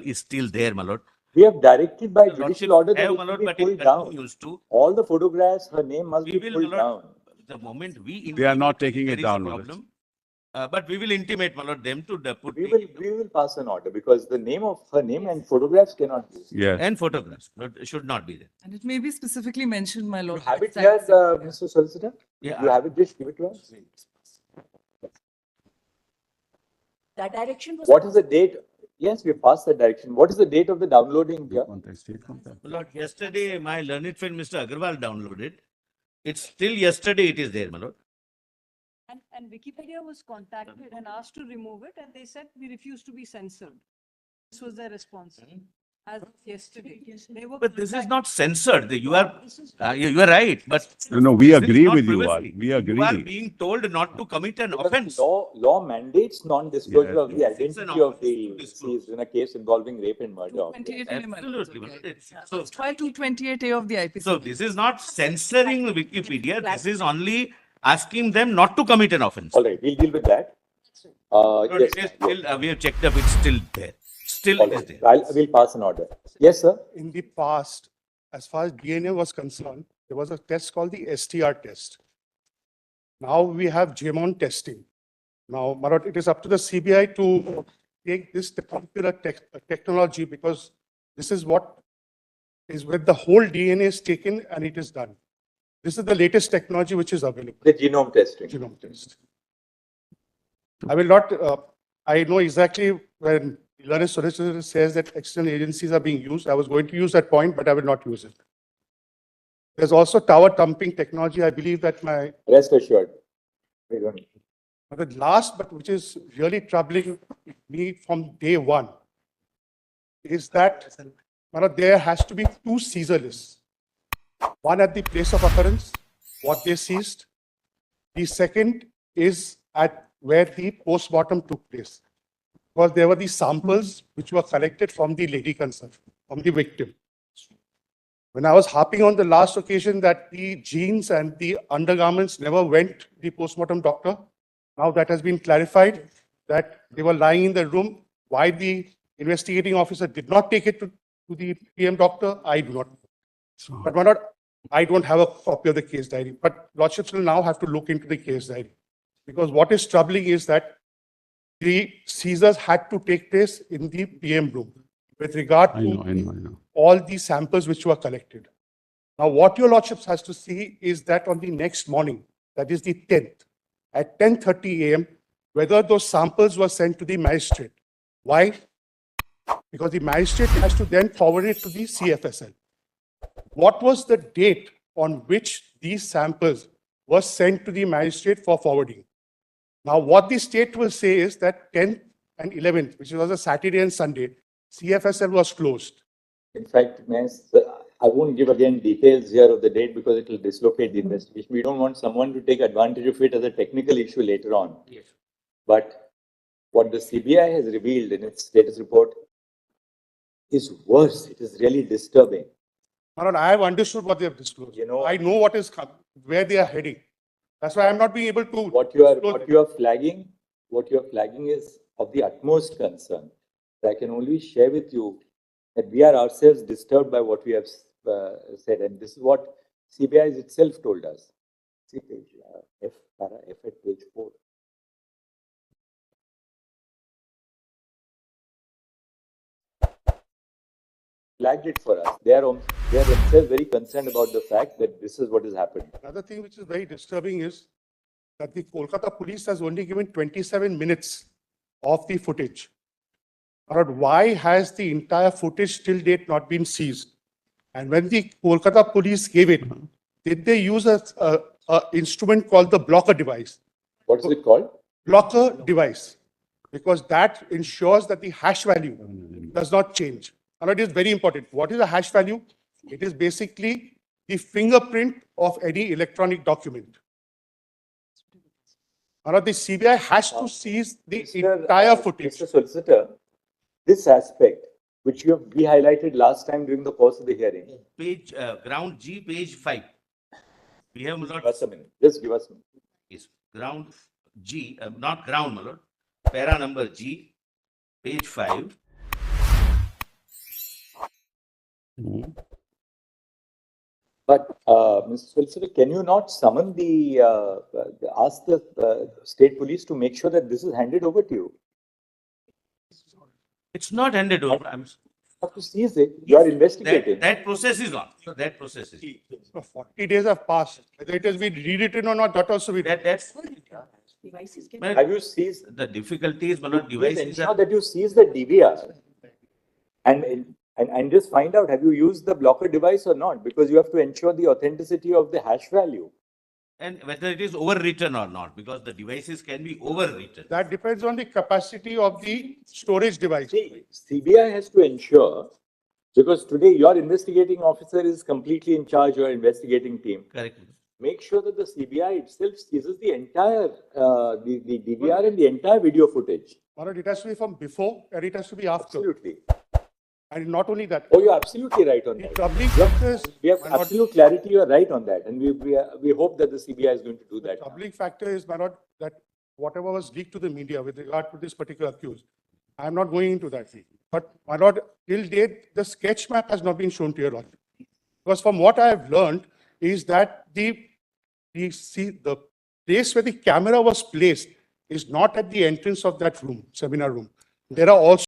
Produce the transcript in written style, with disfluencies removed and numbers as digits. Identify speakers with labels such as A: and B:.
A: is still there, my lord.
B: We have directed by
A: The
B: judicial
A: lordship
B: order that
A: have,
B: it
A: my
B: will
A: lord,
B: be
A: but it
B: pulled down.
A: continues to.
B: All the photographs, her name must
A: We
B: be
A: will,
B: pulled
A: my
B: down.
A: lord, the moment we
C: They are not
A: intimate
C: taking
A: there
C: it
A: is a
C: down, my lord.
A: problem, but we will intimate, my lord, them to put
B: We
A: take
B: will pass an order because the name of her name and photographs cannot be.
C: Yes.
A: and photographs should not be there.
D: And it may be specifically mentioned, my
B: You
D: lord.
B: have it
D: exact
B: here,
D: sector.
B: Mr. Solicitor?
A: Yeah,
B: You have it, just give it to us.
E: That direction was.
B: What is the date? Yes, we passed the direction. What is the date of the downloading here?
A: my lord, yesterday my learned friend Mr. Agarwal downloaded. It's still yesterday it is there, my lord.
E: And Wikipedia was contacted and asked to remove it, and they said we refuse to be censored. This was their response. As of yesterday, they were.
A: But this is
E: contacted.
A: not censored. You are you are right, but
C: No, we
A: this is
C: agree
A: not
C: with you all.
A: privacy.
C: We
A: You are
C: agree.
A: being told not to commit an
B: Because
A: offense.
B: law mandates non-disclosure
C: Yes,
B: of the
A: yes, it's an
B: identity of
A: offense to
B: the
A: disclose.
B: deceased in a case involving rape and murder.
D: 228A, my lord.
A: Absolutely, my lord. So,
D: File 228A of the IPC.
A: so this is not censoring Wikipedia. This is only asking them not to commit an offense.
B: All right, we'll deal with that.
A: But
B: Yes,
A: it is
B: yes.
A: still, we have checked up. It's still there. Still
B: All
A: it is
B: right,
A: there.
B: we'll pass an order. Yes, sir.
F: In the past, as far as DNA was concerned, there was a test called the STR test. Now we have GMON testing. Now, Marot, it is up to the CBI to take this particular technology because this is what is where the whole DNA is taken and it is done. This is the latest technology which is available,
B: The genome testing.
F: genome test. I will not, I know exactly when learned solicitor says that external agencies are being used. I was going to use that point, but I will not use it. There's also tower thumping technology. I believe that my,
B: Rest assured. We don't.
F: but the last, but which is really troubling me from day one, is that there has to be two seizure lists. One at the place of occurrence, what they seized. The second is at where the postmortem took place. Because there were these samples which were collected from the lady concerned, from the victim. When I was harping on the last occasion that the jeans and the undergarments never went to the postmortem doctor, now that has been clarified that they were lying in the room. Why the investigating officer did not take it to the PM doctor, I do not know. But why not? I don't have a copy of the case diary, but lordships will now have to look into the case diary. Because what is troubling is that the seizures had to take place in the PM room with regard
C: I
F: to
C: know.
F: all the samples which were collected. Now, what your lordships has to see is that on the next morning, that is the 10th, at 10:30 a.m., whether those samples were sent to the magistrate. Why? Because the magistrate has to then forward it to the CFSL. What was the date on which these samples were sent to the magistrate for forwarding? Now, what the state will say is that 10th and 11th, which was a Saturday and Sunday, CFSL was closed.
B: In fact, I won't give again details here of the date because it will dislocate the investigation. We don't want someone to take advantage of it as a technical issue later on.
A: Yes.
B: But what the CBI has revealed in its status report is worse. It is really disturbing.
F: Manan, I have understood what they have disclosed.
B: You know-
F: I know what is where they are heading. That's why I'm not being able to.
B: What you
F: disclose it.
B: are flagging is of the utmost concern. I can only share with you that we are ourselves disturbed by what we have said, and this is what CBI itself told us. See page F at page 4. Flagged it for us. They are themselves very concerned about the fact that this is what is happening.
F: Another thing which is very disturbing is that the Kolkata police has only given 27 minutes of the footage. But why has the entire footage till date not been seized? And when the Kolkata police gave it, did they use a instrument called the blocker device?
B: What's it called?
F: Blocker device, because that ensures that the hash value does not change. And it is very important. What is a hash value? It is basically the fingerprint of any electronic document. And the CBI has to seize the entire footage.
B: Mr. Solicitor, this aspect, which we highlighted last time during the course of the hearing.
A: Page ground G, page 5. We have
B: Give
A: not.
B: us a minute. Just give us a minute.
A: Yes, ground G, not ground, my lord. Para number G, page 5.
B: But, Mr. Solicitor, can you not summon ask the state police to make sure that this is handed over to you?
A: It's not handed over. I'm,
B: You have to seize it. You are investigating.
A: that process is on. That process is.
F: So 40 days have passed. Whether it has been rewritten or not, that also we.
A: That's.
B: Have you seized?
A: The difficulty is, Manoj,
B: Please
A: devices
B: ensure
A: are.
B: that you seize the DVR. And just find out, have you used the blocker device or not? Because you have to ensure the authenticity of the hash value.
A: And whether it is overwritten or not, because the devices can be overwritten.
F: That depends on the capacity of the storage device.
B: See, CBI has to ensure, because today your investigating officer is completely in charge, your investigating team.
A: Correct.
B: Make sure that the CBI itself seizes the entire, the DVR and the entire video footage.
F: Manoj, it has to be from before and it has to be after.
B: Absolutely.
F: And not only that,
B: Oh, you're absolutely right on
F: the
B: that.
F: troubling factor is,
B: We have
F: Manoj,
B: absolute clarity, you're right on that. And we hope that the CBI is going to do
F: the
B: that.
F: troubling factor is, Manoj, that whatever was leaked to the media with regard to this particular accused, I am not going into that. But Manoj, till date, the sketch map has not been shown to your lordship. Because from what I have learned is that the place where the camera was placed is not at the entrance of that room, seminar room. There are also